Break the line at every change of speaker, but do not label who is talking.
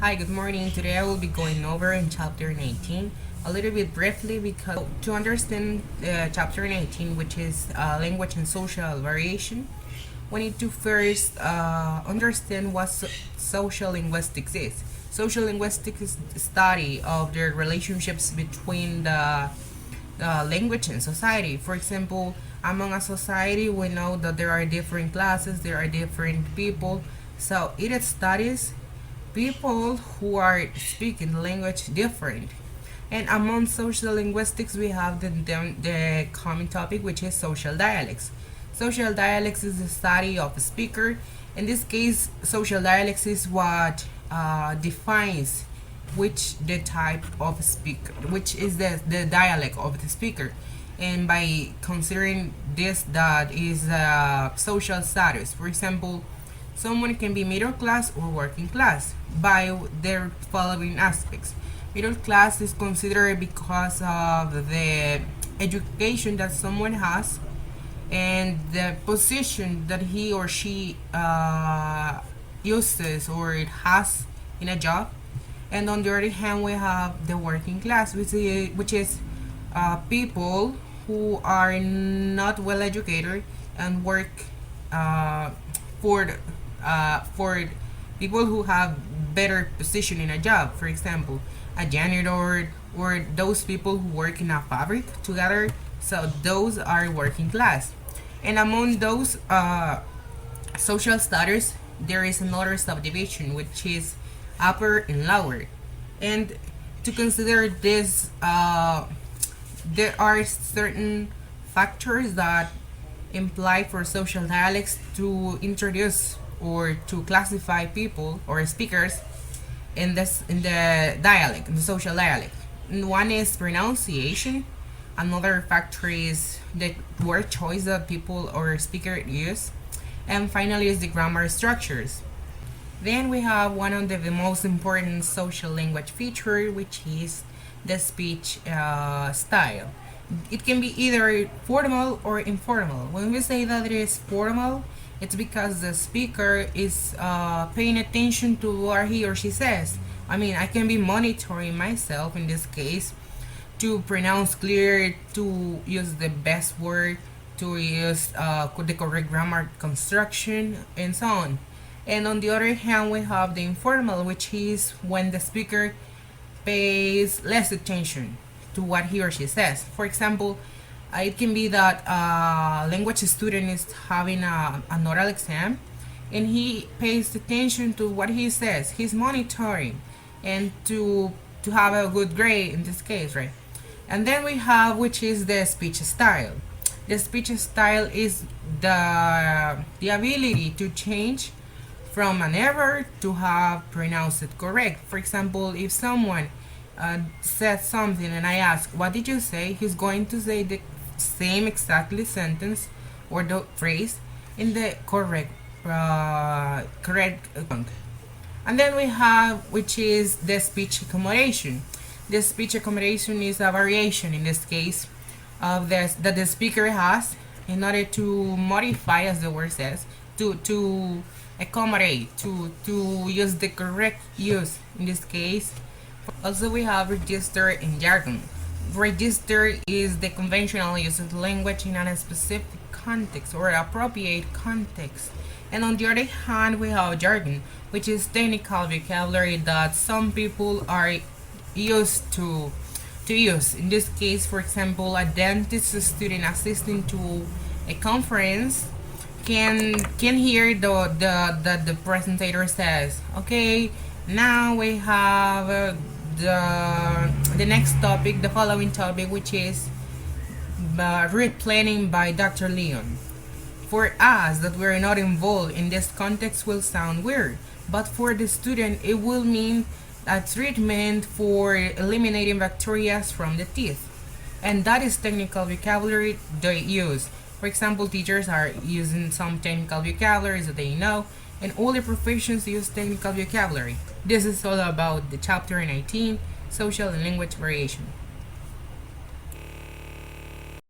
Hi, good morning. Today I will be going over in chapter 19 a little bit briefly because to understand chapter 19, which is language and social variation, we need to first understand what social linguistics is. Social linguistics is the study of the relationships between the language and society. For example, among a society, we know that there are different classes, there are different people. So it studies people who are speaking language different. And among social linguistics, we have the common topic, which is social dialects. Social dialects is the study of a speaker. In this case, social dialects is what defines which the type of speaker, which is the dialect of the speaker. And by considering this, that is social status. For example, someone can be middle class or working class by their following aspects. Middle class is considered because of the education that someone has and the position that he or she uses or it has in a job. And on the other hand, we have the working class, which is people who are not well educated and work for people who have better position in a job. For example, a janitor or those people who work in a fabric together. So those are working class. And among those social status, there is another subdivision, which is upper and lower. And to consider this, there are certain factors that imply for social dialects to introduce or to classify people or speakers in the dialect, in the social dialect. And one is pronunciation. Another factor is the word choice that people or speaker use, and finally is the grammar structures. Then we have one of the most important social language feature, which is the speech style. It can be either formal or informal. When we say that it is formal, it's because the speaker is paying attention to what he or she says. I mean, I can be monitoring myself in this case to pronounce clear, to use the best word, to use the correct grammar construction, and so on. And on the other hand, we have the informal, which is when the speaker pays less attention to what he or she says. For example, it can be that a language student is having an oral exam and he pays attention to what he says. He's monitoring and to have a good grade in this case, right? And then we have, which is the speech style. The speech style is the ability to change from an error to have pronounced it correct. For example, if someone says something and I ask, what did you say? He's going to say the same exactly sentence or the phrase in the correct and then we have, which is the speech accommodation. The speech accommodation is a variation in this case of this that the speaker has in order to modify, as the word says, to accommodate, to use the correct use in this case. Also, we have register and jargon. Register is the conventional use of language in a specific context or appropriate context. And on the other hand, we have jargon, which is technical vocabulary that some people are used to use. In this case, for example, a dentist student assisting to a conference can hear the presenter says, okay, now we have the next topic, the following topic, which is route planning by Dr. Leon. For us that we're not involved in this context will sound weird, but for the student it will mean a treatment for eliminating bacteria from the teeth. And that is technical vocabulary they use. For example, teachers are using some technical vocabularies that they know, and all the professions use technical vocabulary. This is all about the chapter 19, social and language variation.